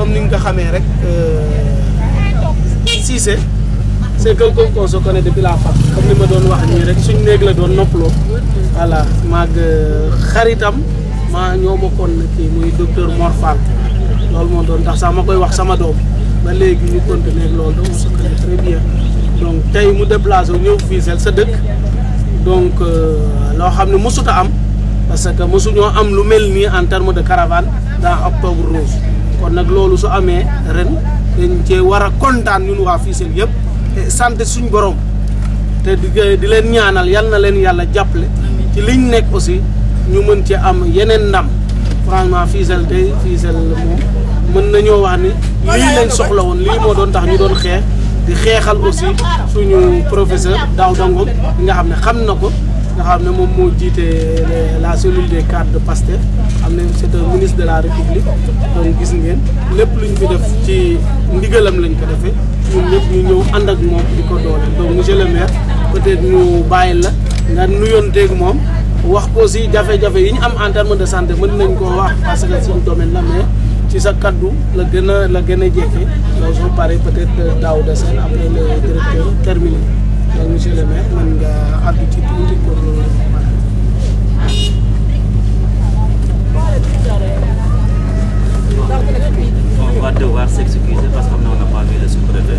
comme ni nga ko xamee rek Cissé c'est quelqu'un qu'on se connaît depuis la fac comme ni ma doon wax nii rek suñ néeg la doon noppaloo voilà maag xaritam maa ñoo bokkoon kii muy docteur Mor Fall loolu moo doon tax sax ma koy wax sama doom ba léegi ñu continuer ak loolu donc on se connaît très bien donc tey mu déplacé ñëw Fissel sa dëkk donc loo xam ne mosut a am parce que mosuñoo am lu mel nii en terme de caravane dans Octobre Rose kon nag loolu su amee ren dañ cee war a kontaan ñun waa Fissel yëpp te sant suñ borom te di leen ñaanal yal na leen yàlla jàppale ci liñ nekk aussi ñu mën ci am yeneen ndam franchement Fissel moom mën nañoo wax ni lii lañ soxla woon lii moo doon tax ñu doon xeex di xeexal aussi suñu professeur Daouda Ngom nga xam ne xam na ko nga xam ne moom moo jiite la cellule des cadres de Pastef xam ne c'est un ministre de la République donc gis ngeen lépp luñ fi def ci ndigalam lañ ko defee ñun ñëpp ñu ñëw ànd ak moom di ko doole donc monsieur le maire peut-être ñu bàyyi la nga nuyonteeg moom wax ko aussi jafe-jafe yi ñu am en terme de santé mën nañ koo wax parce que suñu domaine la mais ci sa kaddu la gën a jeexee donc soo paree peut-être Daouda Sène après le directeur terminé donc monsieur le maire mën nga àddu ci tuuti pour on va devoir s'excuser parce qu'on n'a pas vu le sous-préfet.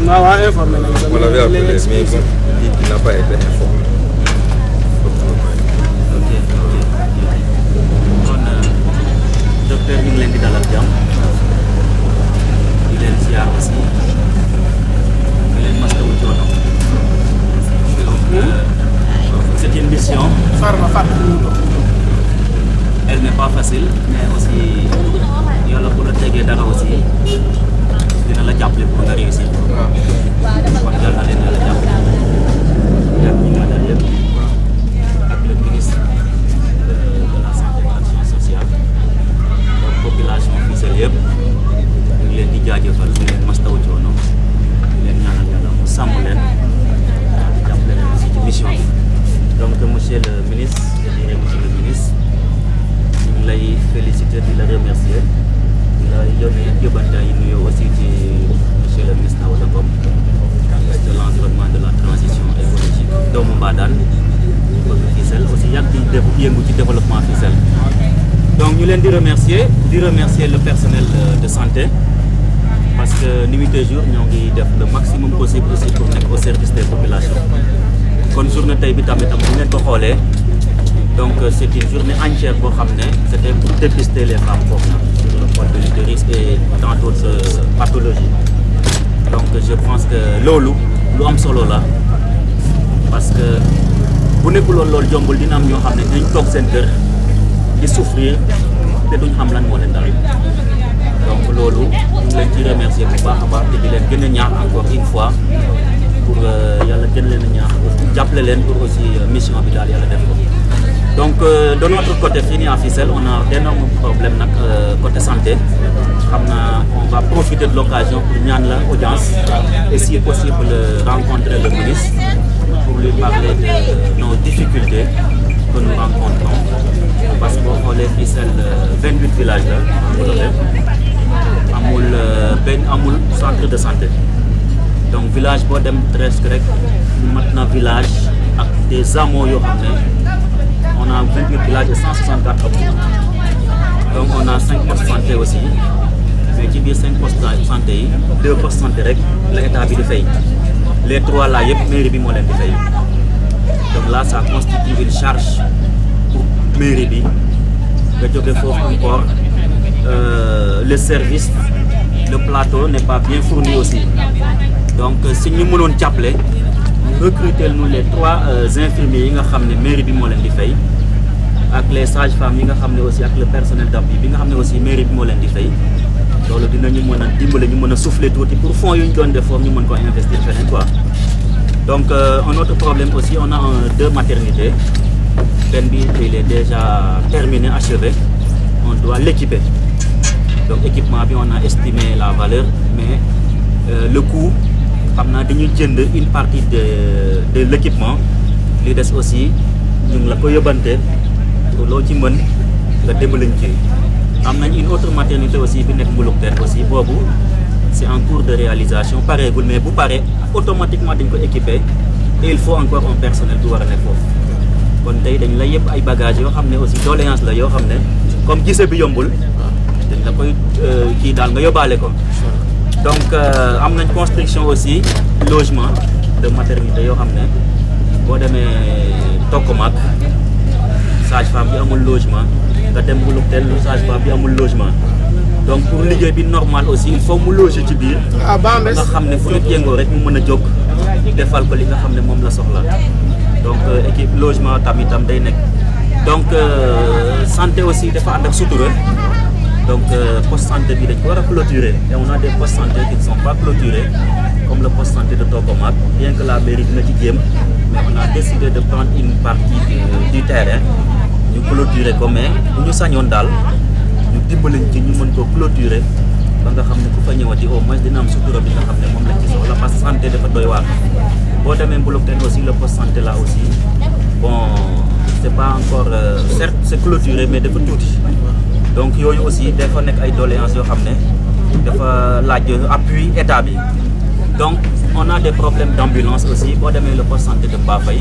waaw informé nañ ko. On l'avait appelé, mais bon, il n'a pas été informé. kon docteur ñu ngi leen di dalal jàmm di leen ziar aussi di leen mastawu coono c'est une mission. Elle n'est pas facile mais aussi yàlla bu la tegee dara aussi dina la jàppale pour nga réussir. kon yàlla na leen yàlla jàppale ak ñi nga dal yëpp ak le ministre de la santé et de l'action sociale ak population Fissel yëpp ñu ngi leen di jaajëfal di leen mastawu coono di leen ñaanal yàlla mu sàmm leen di jàppale leen aussi ci mission bi. donc monsieur le ministre je dirais monsieur le ministre ñu ngi lay féliciter di la remercier di la yóbbante ay nuyoo aussi ci monsieur le ministre Daouda Ngom de l'environnement et de la transition écologique doomu Mbadane bëgg Fissel aussi yàgg di yëngu ci développement Fissel. donc ñu leen di remercier le personnel de santé parce que nuit et jour ñoo ngi def le maximum possible aussi pour nekk au service des populations. kon journée tey bi tamit bu ngeen ko xoolee donc c'est une journée entière boo xam ne c'était pour dépister les femmes foofu nag sur le col de l'utérus et dans d'autres pathologies. donc je pense que loolu lu am solo la parce que bu nekkul loolu jombul dina am ñoo xam ne dinañ toog seen kër di souffrir te duñ xam lan moo leen dara donc loolu ñu ngi leen ci remercier bu baax a baax te di leen gën a ñaax encore une fois pour yàlla gën leen a ñaax jàppale leen pour aussi mission bi daal yàlla def ko. donc de notre côté fii nii à Fissel on a d'énormes problèmes nag côté santé xam naa on va profiter de l'occasion pour ñaan la audience et si possible rencontrer le ministre pour lui parler de nos difficultés que nous rencontrons parce que boo xoolee Fissel 28 villages la amul centre de santé donc village boo dem presque rek mat na village ak des hameaux yoo xam ne on a 28 villages et 164 hameaux donc on a 5 postes santé aussi mais ci biir 5 postes santé yi 2 postes santé rek la état bi di fay les 3 là yëpp mairie bi moo leen di fay donc là ça constitue une charge pour mairie bi nga jóge foofu encore le service le plateau n'est pas bien fourni aussi donc si ñu mënoon jàppale recruter nous les 3 infirmiers yi nga xam ne mairie bi moo leen di fay ak les sages-femmes yi nga xam ne aussi ak le personnel d'appui bi nga xam ne aussi mairie bi moo leen di fay loolu dinañu mën a dimbale ñu mën a souffler tuuti pour fonds yu ñu doon def foofu ñu mën ko investir feneen quoi. donc un autre problème aussi on a 2 maternités benn bi il est déjà terminé achevé on doit l'équiper donc équipement bi on a estimé la valeur mais le coût xam naa dañuy jënd une partie de l'équipement li des aussi ñu ngi la ko yóbbante loo ci mën nga dimbaliñ ci. am nañ une autre maternité aussi bi nekk Mbouloukteen aussi boobu c'est en cours de réalisation pareegul mais bu paree automatiquement dañ ko équiper et il faut encore un personnel bu war a nekk foofu kon tey dañ la yëpp ay bagages yoo xam ne aussi doléance la yoo xam ne comme gise bi yombul dañ la koy kii daal nga yóbbaale ko donc am nañ construction aussi logement de maternité yoo xam ne boo demee Tokomak sage-femme bi amul logement nga dem Mbouloukteen sage-femme bi amul logement donc pour liggéey bi normal aussi il faut mu loger ci biir nga xam ne fu nit yëngoo rek mu mën a jóg defal ko li nga xam ne moom la soxla donc équipe logement tamitam day nekk donc santé aussi dafa ànd ak sutura donc poste santé bi dañ ko war a clôturer et on a des postes santé qui ne sont pas clôturés comme le poste santé de Tokomak bien que la mairie dina ci jéem mais on a décidé de prendre une partie du terrain ñu clôturer ko mais bu ñu sañoon daal ñu dimbaliñ ci ñu mën ko clôturer ba nga xam ne ku fa ñëwati au moins dina am sutura bi nga xam ne moom lañ ci soxla parce que santé dafa doy waar boo demee Mbouloukteen aussi le poste santé là aussi bon c'est pas encore certes c'est clôturé mais dafa tuuti donc yooyu aussi dafa nekk ay doléances yoo xam ne dafa laaj appui état bi donc on a des problèmes d'ambulance aussi boo demee le poste santé de Bafay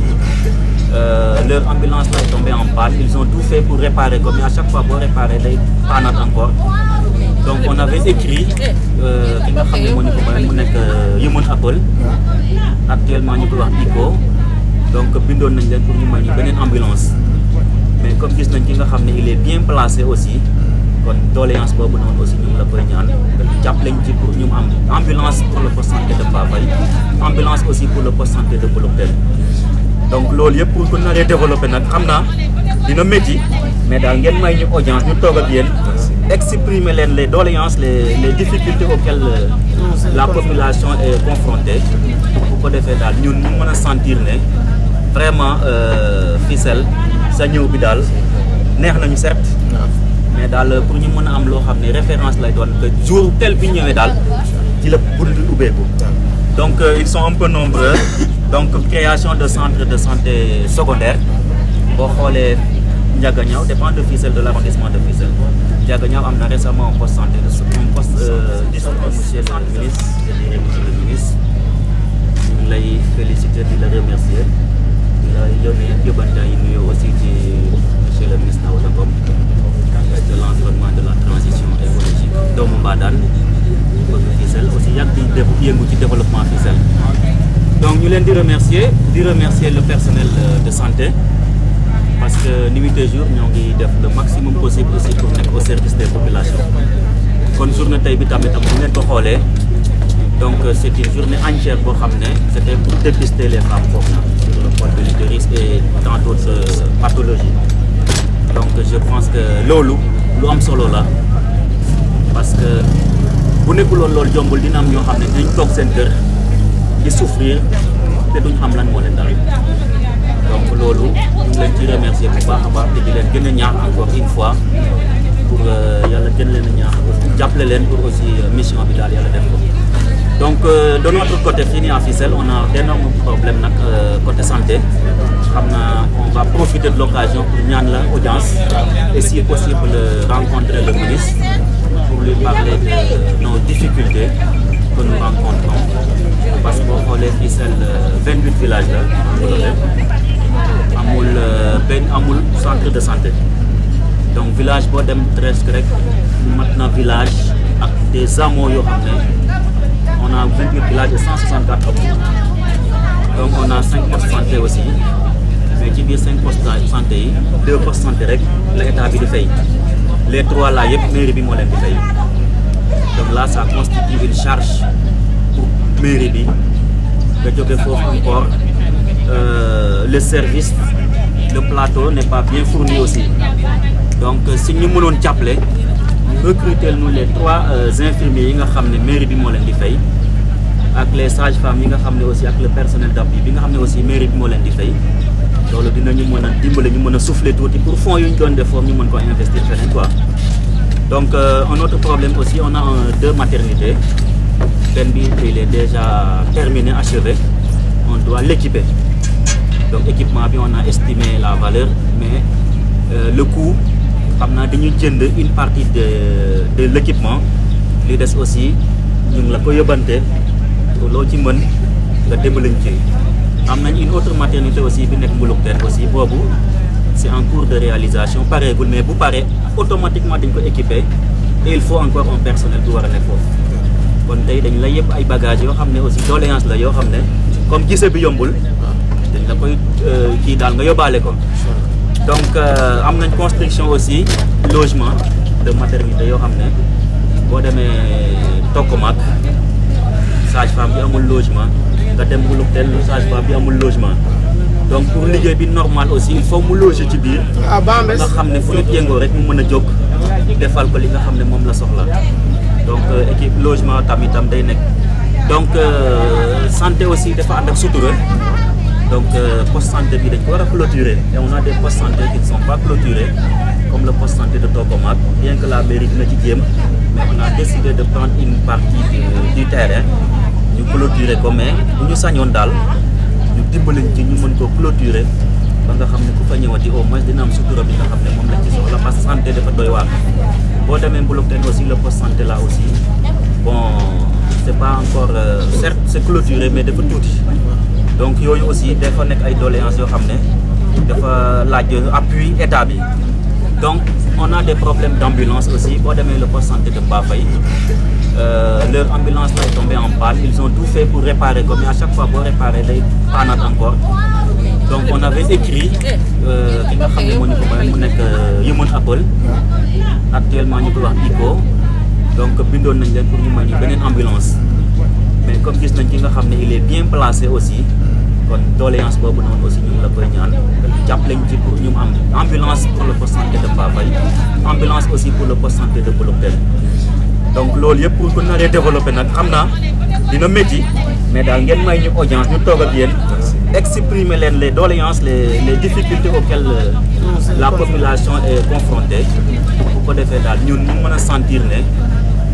leur ambulance là est tombée en panne ils ont tout fait pour réparer ko mais à chaque fois boo réparer day panat encore donc on avait écrit ki nga xam ne moo ñu ko mayoon mu nekk Human Apple actuellement ñu koy wax ICO donc bindoon nañ leen pour ñu may ñu beneen ambulance mais comme gis nañ ki nga xam ne il est bien placé aussi kon doléance boobu noonu aussi ñu ngi la koy ñaan jàppale ñu ci pour ñu am ambulance pour le poste santé de Bafay ambulance aussi pour le poste santé de Mbouloukteen donc loolu yëpp pour ko naree développer nag xam naa dina métti mais daal ngeen may ñu audience ñu toog ak yéen exprimer leen les doléances les difficultés auxquelles la population est confrontée bu ko defee daal ñun ñu mën a sentir ne vraiment Fissel sa ñëw bi daal neex nañu certes mais daal pour ñu mën a am loo xam ne référence lay doon que jour tel bi ñëwee daal ci la bunt ubbeeku donc ils sont un peu nombreux donc création de centre de santé secondaire boo xoolee Ndiaganiao dépend de Fissel de l'arrondissement de Fissel Ndiaganiao am na récemment un poste santé de un poste monsieur le ministre je dirais monsieur le ministre ñu ngi lay féliciter di la remercier di la yónnee yóbbante yi nuyu aussi ci monsieur le ministre Daouda Ngom de l'environnement de la transition écologique doomu Mbadane bëgg Fissel aussi yàgg di yëngu ci développement Fissel donc ñu leen di remercier le personnel de santé parce que nuit et jour ñoo ngi def le maximum possible aussi pour nekk au service des populations kon journée tey bi tamit bu ngeen ko xoolee donc c'est une journée entière boo xam ne c'était pour dépister les femmes foofu na sur le point de l'utérus et tant d'autres pathologies donc je pense que loolu lu am solo la parce que bu nekkuloon loolu jombul dina am ñoo xam ne dinañ toog seen kër di souffrir te duñ xam lan moo leen dal donc loolu ñu ngi leen ci remercier bu baax a baax te di leen gën a ñaax encore une fois pour yàlla gën leen a ñaax jàppale leen pour aussi mission bi daal yàlla def ko donc de notre côté fii nii à Fissel on a d'énormes problèmes nag côté santé xam naa on va profiter de l'occasion pour ñaan la audience et si possible rencontrer le ministre pour lui parler de nos difficultés que nous rencontrons parce que boo xoolee Fissel 28 villages la amul centre de santé donc village boo dem presque rek mat na village ak des hameaux yoo xam ne on a 28 villages et 164 hameaux donc on a 5 postes santé aussi mais ci biir 5 postes santé yi 2 postes santé rek la état bi di fay les 3 là yëpp mairie bi moo leen di fay donc là ça constitue une charge pour mairie bi nga jóge foofu encore le service le plateau n'est pas bien fourni aussi donc si ñu mënoon jàppale recruter nous les 3 infirmiers yi nga xam ne mairie bi moo leen di fay ak les sages-femmes yi nga xam ne aussi ak le personnel d'appui bi nga xam ne aussi mairie bi moo leen di fay loolu dinañu mën a dimbale ñu mën a souffler tuuti pour fonds yu ñu doon def foofu ñu mën ko investir feneen quoi donc un autre problème aussi on a 2 maternités benn bi il est déjà terminé achevé on doit l'équiper donc équipement bi on a estimé la valeur mais le coût xam naa dañuy jënd une partie de l'équipement li des aussi ñu ngi la ko yóbbante loo ci mën nga dimbaliñ ci am nañ une autre maternité aussi bi nekk Mbouloukteen aussi boobu c'est en cours de réalisation pareegul mais bu pare automatiquement dañ ko équiper et il faut encore un personnel bu war a nekk foofu kon tey dañ la yëpp ay bagages yoo xam ne aussi doléance la yoo xam ne comme gise bi yombul dañ la koy kii daal nga yóbbaale ko donc am nañ construction aussi logement de maternité yoo xam ne boo demee Tokomak sage-femme bi amul logement nga dem Mbouloukteen sage-femme bi amul logement donc pour liggéey bi normal aussi il faut mu loger ci biir nga xam ne fu nit yëngoo rek mu mën a jóg defal ko li nga xam ne moom la soxla donc équipe logement tamitam day nekk donc santé aussi dafa ànd ak sutura donc poste santé bi dañ ko war a clôturer et on a des postes santé qui ne sont pas clôturés comme le poste santé de Tokomak bien que la mairie dina ci jéem mais on a décidé de prendre une partie du terrain ñu clôturer ko mais bu ñu sañoon daal ñu dimbaliñ ci ñu mën ko clôturer ba nga xam ne ku fa ñëwati au moins dina am sutura bi nga xam ne moom lañ ci soxla parce que santé dafa doy waar boo demee Mbouloukteen aussi le poste santé là aussi bon c'est pas encore certes c'est clôturé mais dafa tuuti donc yooyu aussi dafa nekk ay doléances yoo xam ne dafa laaj appui état bi donc on a des problèmes d'ambulance aussi boo demee le poste santé de Bafay leur ambulance là est tombée en panne ils ont tout fait pour réparer ko mais à chaque fois boo réparer day paanaat encore donc on avait écrit ki nga xam ne moo ñu ko may mu nekk Human Apple actuellement ñu ko wax ICO donc bindoon nañ leen pour ñu may ñu beneen ambulance mais comme gis nañ ki nga xam ne il est bien placé aussi kon doléance boobu noonu aussi ñu ngi la koy ñaan jàppale ñu ci pour ñu am ambulance pour le poste santé de Bafay ambulance aussi pour le poste santé de Mbouloukteen donc loolu yëpp pour ko naree développer nag xam naa dina métti mais daal ngeen may ñu audience ñu toog ak yéen exprimer leen les doléances les difficultés auxquelles la population est confrontée bu ko defee daal ñun ñu mën a sentir ne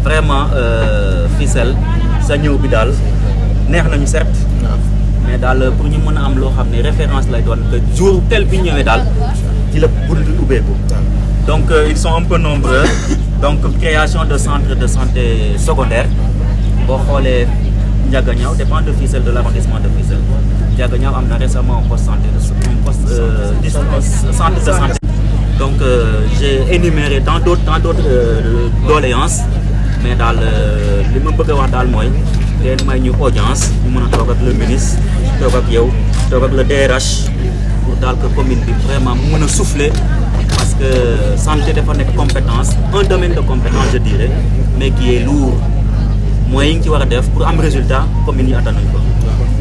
vraiment Fissel sa ñëw bi daal neex nañu certes mais daal pour ñu mën a am loo xam ne référence lay doon que jour tel bi ñëwee daal ci la bunt bi ubbeeku donc ils sont un peu nombreux donc création de centre de santé secondaire boo xoolee Ndiaganiao dépend de Fissel de l'arrondissement de Fissel Ndiaganiao am na récemment un poste santé centre de santé donc j'ai énuméré tant d'autres doléances mais daal li ma bëgg a wax daal mooy ngeen may ñu audience ñu mën a toog ak le ministre toog ak yow toog ak le DRH pour daal que commune bi vraiment mu mën a souffler parce que santé dafa nekk compétence un domaine de compétence je dirais mais qui est lourd mooy yi ngi ci war a def pour am résultat commune yi attan nañ ko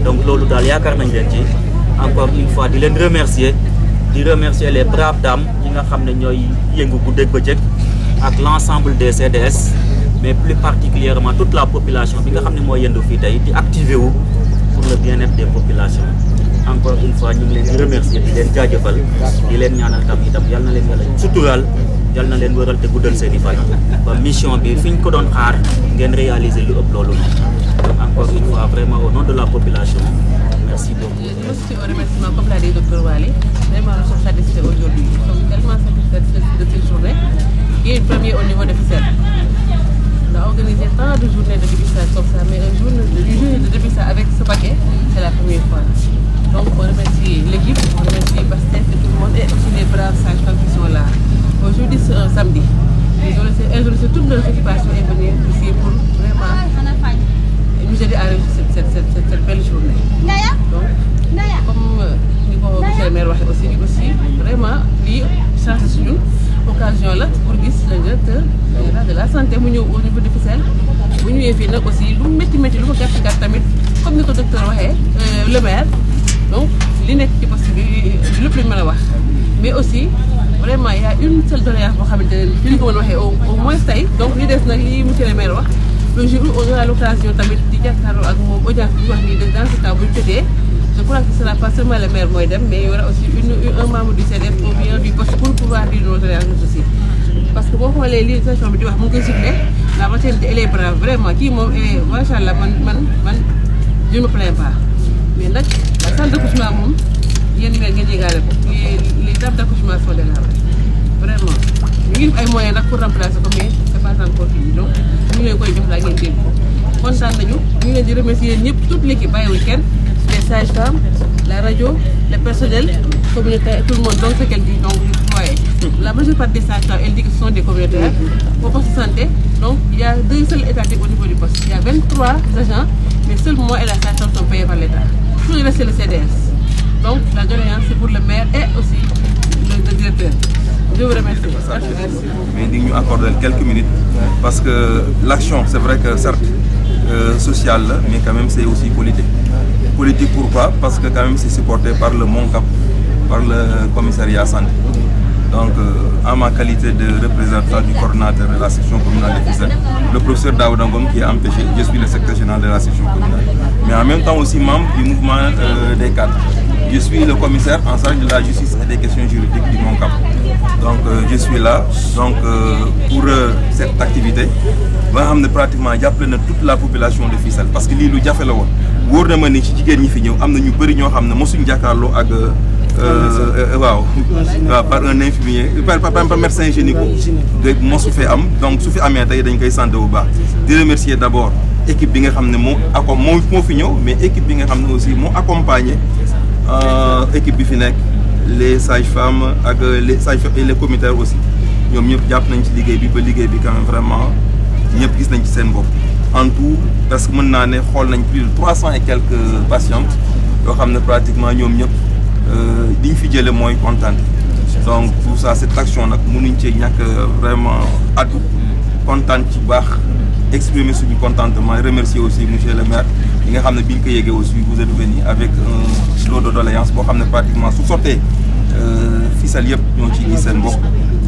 donc loolu daal yaakaar nañ leen ci encore une fois di leen remercier les braves dames yi nga xam ne ñooy yëngu guddeeg bëccëg ak l'ensemble des CDS mais plus particulièrement toute la population bi nga xam ne mooy yendu fii tey di activer wu pour le bien-être des populations encore une fois ñu ngi leen di remercier di leen jaajëfal di leen ñaanal tam itam yal na leen yàlla suturaal yal na leen wëral te guddal seen i fan ba mission bi fi ñu ko doon xaar ngeen réaliser lu ëpp loolu noonu donc encore une fois vraiment au nom de la population merci beaucoup. Merci au remerciement comme l'a dit docteur Waly vraiment nous sommes satisfaits aujourd'hui nous sommes tellement satisfaits de cette journée qui est une première au niveau de Fissel. On a organisé tant de journées de dépistage comme ça, mais une journée de dépistage avec ce paquet, c'est la première fois. Donc on remercie l'équipe, on remercie Bastien et tout le monde et aussi les braves sages-femmes qui sont là. Aujourd'hui c'est un samedi. Ils ont laissé toutes leurs occupations et venir ici pour vraiment nous aider à réussir cette belle journée. Donc comme ni ko monsieur le maire waxee aussi vraiment lii chance si ñun occasion la pour gis le directeur de la santé mu ñëw au niveau de Fissel bu ñëwee fii nag aussi lu métti lu ko gàtt tamit comme ni ko docteur waxee le maire donc li nekk ci poste bi lépp lañ mën a wax mais aussi vraiment il y a une seule doléance boo xamante ne fi ñu ko mën a waxee au moins tey donc li des nag li monsieur le maire wax le jour où on aura l'occasion tamit di jàkkaarloo ak moom audience bi wax nii dans ce cas bu ñu jotee je crois que ce sera pas seulement le maire mooy dem mais il y aura aussi un membre du CDF ou bien du poste pour pouvoir dire nos doléances aussi parce que boo xoolee li station bi di wax mu ngi koy sifflé la maternité elle est brave vraiment kii moom macha allah man je me plains pas mais nag salle d'accouchement moom yéen maire ngeen jégaale ko les tables d'accouchement sont délabrées vraiment ngi def ay moyens nag pour remplacer ko mais c'est pas encore fini donc ñu ngi leen koy jox laa ngeen dégg ko kontaan nañu ñu ngi leen di remercier ñëpp toute l'équipe bàyyiwuñ kenn les sages-femmes la radio le personnel communautaire tout le monde donc ce qu'elle dit donc voyez la majeure partie des sages-femmes elle dit que ce sont des communautaires au poste de santé donc il y a 2 seuls étatiques au niveau du poste il y a 23 agents mais seul moi et la sage-femme sont payés par l'État tout le reste c'est le CDS donc la doléance c'est pour le maire et aussi le directeur. Je vous remercie. Merci. Mais nous accorder quelques minutes parce que l'action, c'est vrai que certes sociale, mais quand même c'est aussi politique. Politique pourquoi? Parce que quand même c'est supporté par le MONCAP, par le commissariat santé. Donc en ma qualité de représentant du coordinateur de la section communale de Fissel, le professeur Daouda Ngom qui est empêché, je suis le secrétaire général de la section communale. Mais en même temps aussi membre du mouvement des cadres. Je suis le commissaire en charge de la justice et des questions juridiques du MONCAP. Donc je suis là donc, pour cette activité. Pratiquement toute la population de Fissel parce que lii jafe la woon wóor na ma ni ci jigéen ñi fi ñëw am na ñu bëri ñoo xam ne mosuñu jàkkaarloo ak waaw par un infirmier par médecin gynéco de mosu fee am donc su fi amee tey dañ koy sant bu baax di remercier d'abord équipe bi nga xam ne moo fi ñëw mais équipe bi nga xam ne aussi moo accompagné équipe bi fi nekk les sages-femmes ak les sages-femmes et les communautaires aussi ñoom ñëpp jàpp nañ ci liggéey bi ba liggéey bi quand même vraiment ñëpp gis nañ ci seen bopp en tout parce que mën naa ne xool nañ plus de 300 et quelques patientes yoo xam ne pratiquement ñoom ñëpp li ñu fi jëlee mooy kontaan donc tout ça cette action nag mënuñ cee ñàkk vraiment addu kontaan ci baax exprimer suñu contentement remercier aussi monsieur le maire yi nga xam ne bi ñu ko yéegee aussi vous êtes venu avec un lot de doléances boo xam ne pratiquement su sottee Fissel yëpp ñoo ciy gis seen bopp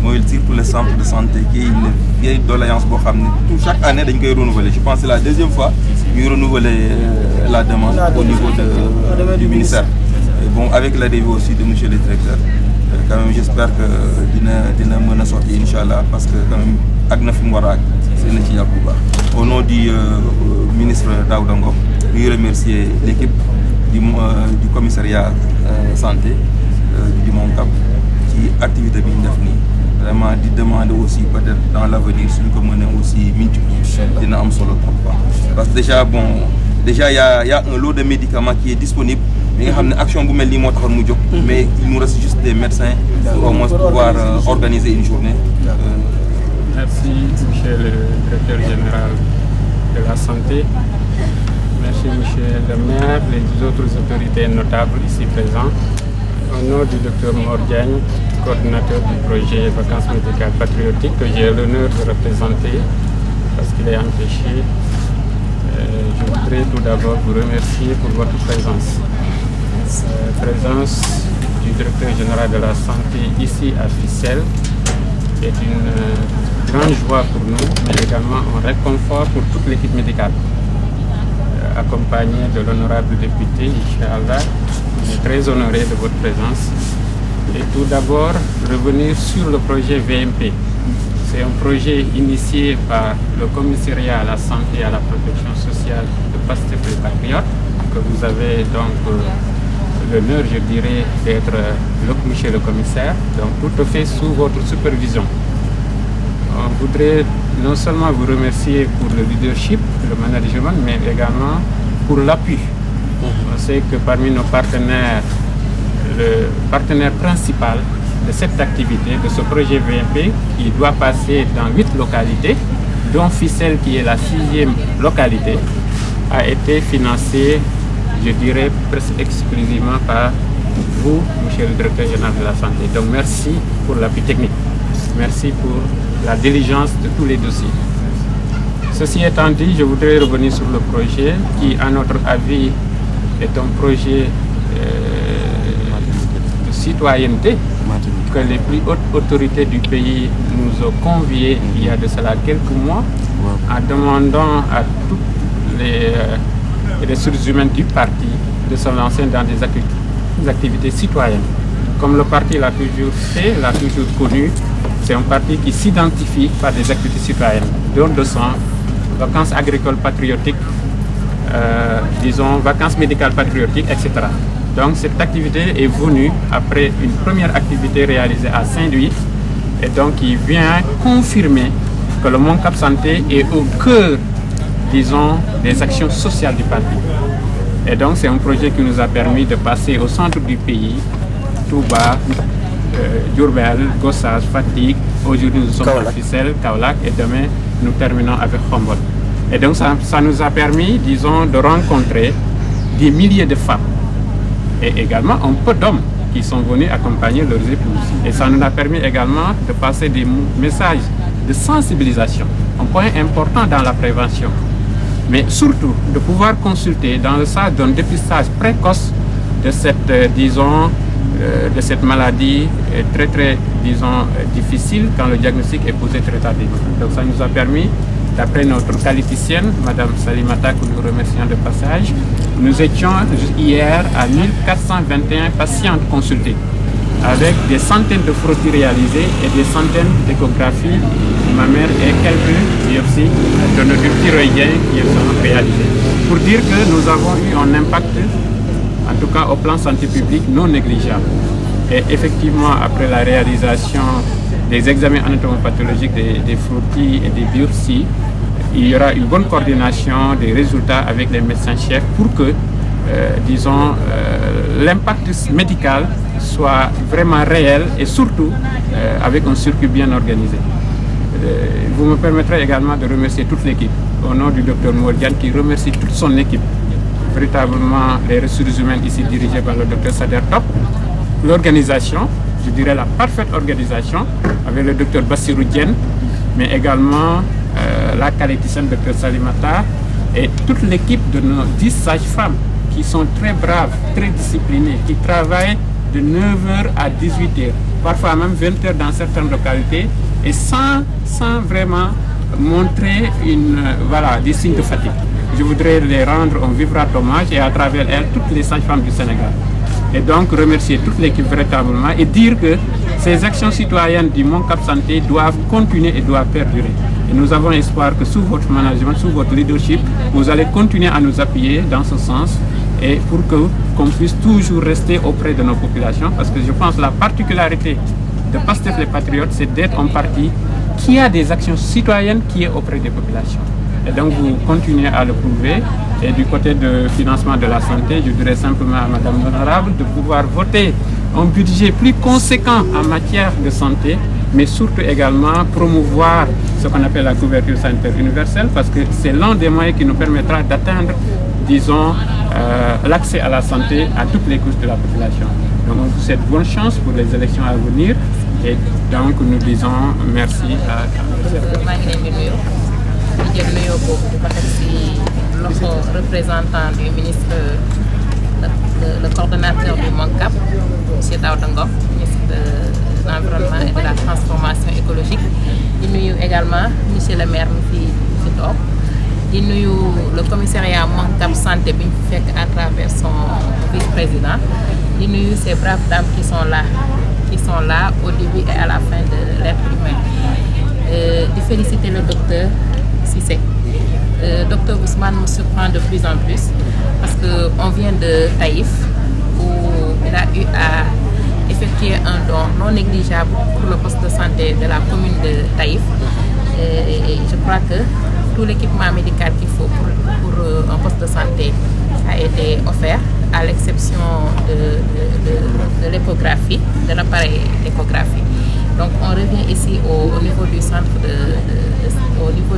mooy surtout le centre de santé qui est une vieille doléance boo xam ne tout chaque année dañ koy renouveler je pense que c'est la deuxième fois ñuy renouveler la demande au niveau du ministère et bon avec l'arrivée aussi de monsieur le directeur quand même j'espère que dina mën a sorti inchallah parce que quand même ak na fi mu war a ak dina ci yàgg bu baax au nom du ministre Daouda Ngom ñuy remercier l'équipe du commissariat santé du MONCAP ci activité bi ñu def nii vraiment di demander aussi peut-être dans l'avenir suñ ko mënee aussi multiplier dina am solo trop quoi parce que déjà y a un lot de médicaments qui est disponible mais nga xam ne action bu mel nii moo taxoon mu jóg mais il nous reste juste des médecins pour au moins pouvoir organiser une journée. Merci monsieur le directeur général de la santé, merci monsieur le maire, les autres autorités notables ici présents. Au nom du docteur Mor Diagne, coordinateur du projet Vacances médicales patriotiques que j'ai l'honneur de représenter parce qu'il est empêché, je voudrais tout d'abord vous remercier pour votre présence. Présence du directeur général de la santé ici à Fissel est une grande joie pour nous, mais également un réconfort pour toute l'équipe médicale. Accompagné de l'honorable député, Inch'Allah, on est très honoré de votre présence. Et tout d'abord, revenir sur le projet VMP. C'est un projet initié par le commissariat à la santé et à la protection sociale de Pastef les Patriotes, que vous avez donc l'honneur, je dirais, d'être monsieur le commissaire, donc tout à fait sous votre supervision. On voudrait non seulement vous remercier pour le leadership, le management, mais également pour l'appui. On sait que parmi nos partenaires, le partenaire principal de cette activité, de ce projet VMP, qui doit passer dans 8 localités, dont Fissel, qui est la 6e localité, a été financé, je dirais, presque exclusivement par vous, monsieur le directeur général de la santé. Donc merci pour l'appui technique. Merci pour la diligence de tous les dossiers. Ceci étant dit, je voudrais revenir sur le projet qui, à notre avis, est un projet de citoyenneté que les plus hautes autorités du pays nous ont conviés il y a de cela quelques mois en demandant à toutes les ressources humaines du parti de se lancer dans des activités citoyennes. Comme le parti l'a toujours fait, l'a toujours connu, c'est un parti qui s'identifie par des activités citoyennes, don de sang, vacances agricoles patriotiques, disons vacances médicales patriotiques, etc. Donc cette activité est venue après une première activité réalisée à Saint-Louis Et donc, il vient confirmer que le MONCAP Santé est au cœur, disons, des actions sociales du parti. Et donc, c'est un projet qui nous a permis de passer au centre du pays, Touba, Diourbel, Gossas, Fatick. Aujourd'hui, nous sommes à Fissel, Kaolack, et demain, nous terminons avec Khombole. Et donc, ça nous a permis, disons, de rencontrer des milliers de femmes et également un peu d'hommes qui sont venus accompagner leurs épouses. Et ça nous a permis également de passer des messages de sensibilisation, un point important dans la prévention. Mais surtout, de pouvoir consulter dans le sens d'un dépistage précoce de cette, de cette maladie très, disons, difficile quand le diagnostic est posé très tardivement. Donc ça nous a permis, d'après notre qualiticienne, Madame Salimata, que nous remercions de passage, nous étions hier à 1421 patientes consultées, avec des centaines de frottis réalisés et des centaines d'échographies mammaires et quelques biopsies de nodules thyroïdiens qui sont réalisées. Pour dire que nous avons eu un impact, en tout cas au plan santé publique, non négligeable. Et effectivement, après la réalisation des examens anatomopathologiques des frottis et des biopsies, il y aura une bonne coordination des résultats avec les médecins-chefs pour que, disons, l'impact médical soit vraiment réel et surtout avec un circuit bien organisé. Vous me permettrez également de remercier toute l'équipe, au nom du Dr Mordian qui remercie toute son équipe, véritablement les ressources humaines ici dirigées par le Dr Sader Top, l'organisation, je dirais la parfaite organisation, avec le Dr Bassirou Diène, mais également la qualiticienne Dr Salimata et toute l'équipe de nos 10 sages-femmes qui sont très braves, très disciplinées, qui travaillent de 9h à 18h, parfois même 20h dans certaines localités, et sans vraiment montrer des signes de fatigue. Je voudrais les rendre un vibrant hommage et à travers elles, toutes les sages-femmes du Sénégal. Et donc remercier toute l'équipe véritablement et dire que ces actions citoyennes du MONCAP Santé doivent continuer et doivent perdurer. Et nous avons espoir que sous votre management, sous votre leadership, vous allez continuer à nous appuyer dans ce sens et pour qu'on puisse toujours rester auprès de nos populations, parce que je pense que la particularité de Pastef les Patriotes, c'est d'être un parti qui a des actions citoyennes qui est auprès des populations. Et donc vous continuez à le prouver. Et du côté de financement de la santé, je dirais simplement à Madame l'Honorable de pouvoir voter un budget plus conséquent en matière de santé, mais surtout également promouvoir ce qu'on appelle la couverture sanitaire universelle, parce que c'est l'un des moyens qui nous permettra d'atteindre, disons, l'accès à la santé à toutes les couches de la population. Donc on vous souhaite bonne chance pour les élections à venir et donc nous disons merci à le représentant du ministre, le coordonnateur du MONCAP, M. Daouda, ministre de l'Environnement et de la Transformation écologique. Il nous également M. le maire Moufi. Il nous le commissariat MONCAP Santé à travers son vice-président. Il nous ces braves dames qui sont là au début et à la fin de l'être humain. De féliciter le docteur Cissé. Docteur Ousmane me surprend de plus en plus parce qu'on vient de Taïf où il a eu à effectuer un don non négligeable pour le poste de santé de la commune de Taïf. Et je crois que tout l'équipement médical qu'il faut pour un poste de santé a été offert, à l'exception de l'échographie, de l'appareil d'échographie. Donc on revient ici au niveau du centre au niveau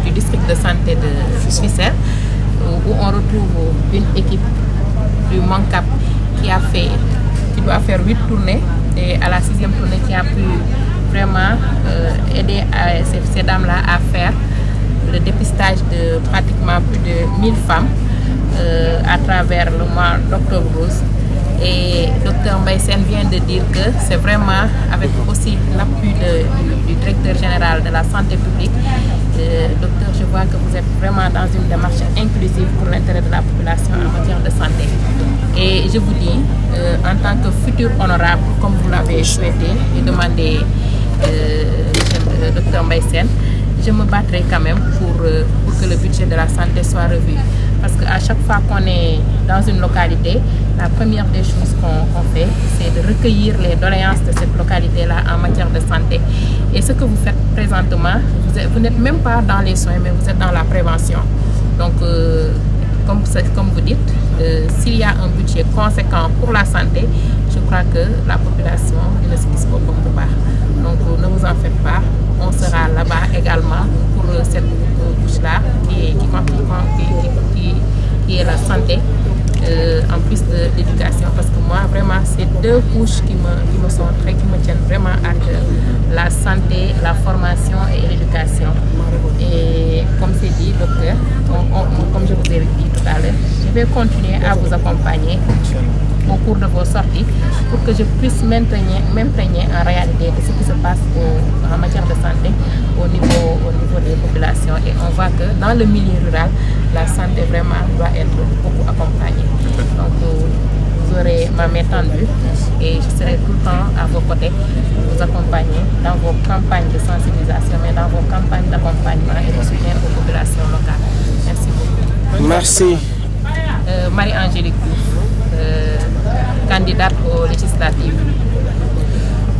du district de santé de Fissel, où on retrouve une équipe du MONCAP qui doit faire 8 tournées et à la 6e tournée qui a pu vraiment aider ces dames-là à faire le dépistage de pratiquement plus de 1000 femmes à travers le mois d'octobre rose. Et Dr Mbaïsen vient de dire que c'est vraiment avec aussi l'appui du directeur général de la santé publique. Docteur, je vois que vous êtes vraiment dans une démarche inclusive pour l'intérêt de la population en matière de santé. Et je vous dis, en tant que futur honorable, comme vous l'avez souhaité et demandé, Dr Mbaïsen, je me battrai quand même pour que le budget de la santé soit revu. Parce qu'à chaque fois qu'on est dans une localité, la première des choses qu'on fait, c'est de recueillir les doléances de cette localité-là en matière de santé. Et ce que vous faites présentement, vous n'êtes même pas dans les soins, mais vous êtes dans la prévention. Donc, comme vous dites, s'il y a un budget conséquent pour la santé, je crois que la population ne se dispose pas. Donc, ne vous en faites pas. On sera là-bas également pour cette couche-là qui est la santé, en plus de l'éducation. Parce que moi, vraiment, c'est deux couches qui me tiennent vraiment à cœur. La santé, la formation et l'éducation. Et comme c'est dit, docteur, comme je vous ai dit tout à l'heure, je vais continuer à vous accompagner au cours de vos sorties pour que je puisse m'imprégner en réalité de ce qui se passe en matière de santé au niveau des populations. Et on voit que dans le milieu rural, la santé vraiment doit être beaucoup accompagnée. Donc vous aurez ma main tendue et je serai tout le temps à vos côtés pour vous accompagner dans vos campagnes de sensibilisation, mais dans vos campagnes d'accompagnement et de soutien aux populations locales. Merci beaucoup. Merci. Marie-Angélique Diouf, candidate aux législatives.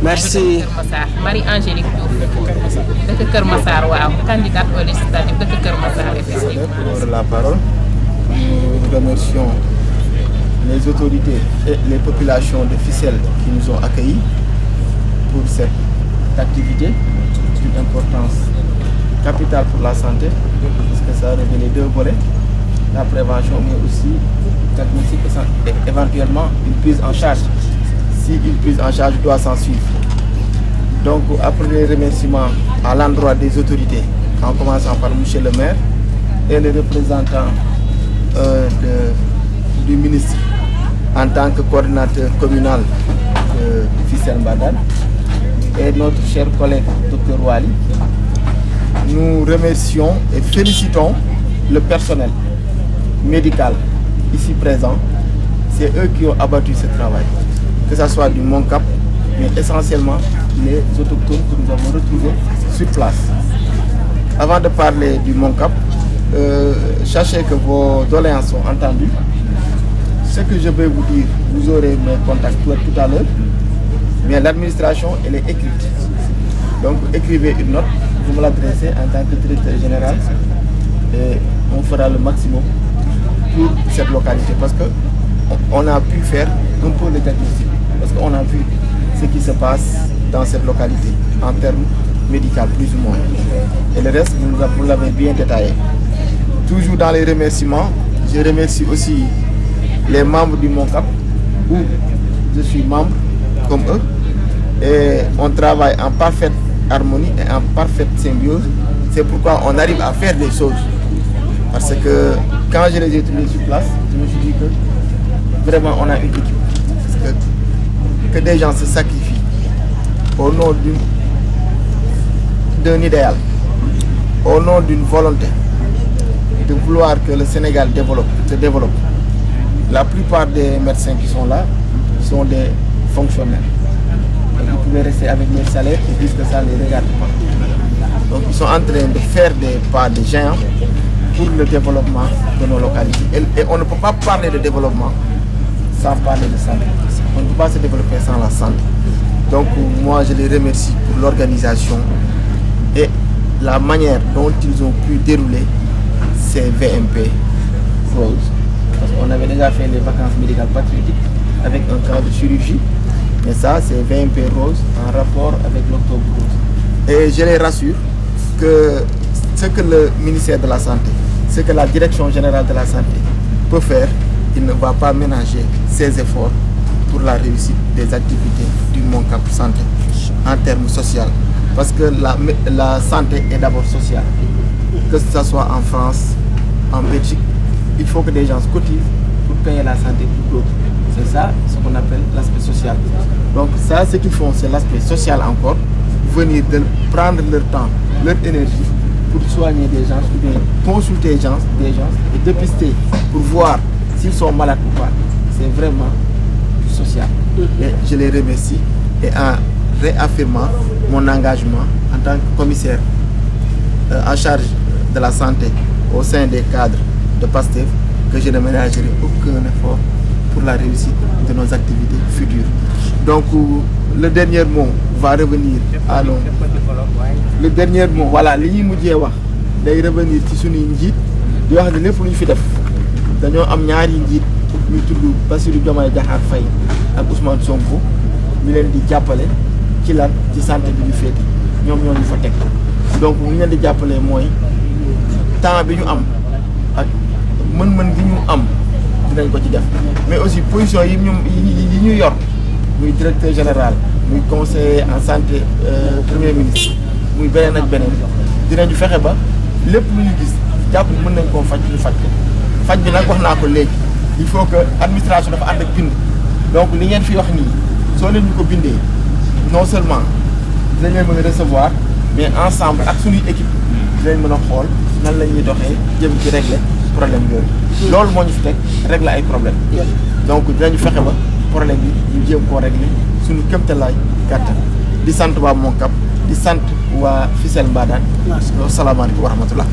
Merci. Marie-Angélique Diouf, de Keur Massar, candidate aux législatives de Keur Massar. Pour la parole, nous remercions les autorités et les populations de Fissel qui nous ont accueillis pour cette activité d'une importance capitale pour la santé, parce que ça révèle les deux volets, la prévention, mais aussi diagnostic et éventuellement une prise en charge, si une prise en charge doit s'en suivre. Donc, après les remerciements à l'endroit des autorités, en commençant par M. le maire et les représentants du ministre en tant que coordinateur communal de Fissel Mbadane et notre cher collègue Dr Wali, nous remercions et félicitons le personnel médical ici présent. C'est eux qui ont abattu ce travail, que ce soit du Moncap, mais essentiellement les autochtones que nous avons retrouvés sur place. Avant de parler du Moncap, sachez que vos doléances sont entendues. Ce que je vais vous dire, vous aurez mes contacts tout à l'heure, mais l'administration, elle est écrite. Donc écrivez une note, vous me l'adressez en tant que directeur général et on fera le maximum pour cette localité, parce qu'on a pu faire un peu le diagnostic, parce qu'on a vu ce qui se passe dans cette localité en termes médicaux plus ou moins. Et le reste, vous l'avez bien détaillé. Toujours dans les remerciements, je remercie aussi les membres du Moncap, où je suis membre comme eux, et on travaille en parfaite harmonie et en parfaite symbiose. C'est pourquoi on arrive à faire des choses. Parce que quand je les ai trouvés sur place, je me suis dit que vraiment on a une équipe. Parce que des gens se sacrifient au nom d'un idéal, au nom d'une volonté de vouloir que le Sénégal se développe. La plupart des médecins qui sont là sont des fonctionnaires. Donc vous pouvez rester avec mes salaires et dire que ça ne les regarde pas. Donc ils sont en train de faire des pas de géants pour le développement de nos localités. Et on ne peut pas parler de développement sans parler de santé. On ne peut pas se développer sans la santé. Donc moi je les remercie pour l'organisation et la manière dont ils ont pu dérouler ces VMP Rose. Parce qu'on avait déjà fait les vacances médicales patriotiques avec un camp de chirurgie. Mais ça, c'est VMP Rose en rapport avec l'Octobre Rose. Et je les rassure que ce que le ministère de la Santé, ce que la Direction Générale de la Santé peut faire, il ne va pas ménager ses efforts pour la réussite des activités du Moncap Santé en termes sociaux. Parce que la santé est d'abord sociale. Que ce soit en France, en Belgique, il faut que des gens se cotisent pour payer la santé pour d'autres. C'est ça ce qu'on appelle l'aspect social. Donc ça, ce qu'ils font, c'est l'aspect social encore. Venir de prendre leur temps, leur énergie pour soigner des gens, ou bien consulter des gens et dépister pour voir s'ils sont malades ou pas. C'est vraiment social. Et je les remercie et en réaffirmant mon engagement en tant que commissaire en charge de la santé au sein des cadres de PASTEF, que je ne ménagerai aucun effort pour la réussite de nos activités futures. Donc le dernier mot va revenir à nos... Le dernier mot, voilà, li ñuy mujjee wax day revenir ci suñuy njiit di wax ne lépp lu ñu fi def dañoo am ñaari njiit ñu tudd Bassirou Diomaye Diakhar Faye ak Ousmane Sonko ñu leen di jàppale ci lan ci santé bi ñu féete ñoom ñoo ñu fa teg donc ñu leen di jàppale mooy temps bi ñu am ak mën-mën gi ñu am dinañ ko ci def mais aussi position yi ñu yor muy directeur général muy conseiller en santé premier ministre muy beneen ak beneen dinañu fexe ba lépp lu ñu gis jàpp mën nañ koo faj ñu faj ko faj bi nag wax naa ko léegi il faut que administration dafa ànd ak bind donc li ngeen fi wax nii soo leen ñu ko bindee non seulement dinañ leen mën a recevoir mais ensemble ak suñuy équipe dinañ mën a xool nan la ñuy doxee jëm ci régler problème yooyu loolu moo ñu fi teg régler ay problème donc dinañu fexe ba problème bi ñu jéem koo régler suñu kéemtalaay kàttan di sant waa Moncap di sant waa Fissel Mbadane. Salaamaaleykum wa rahmatullah.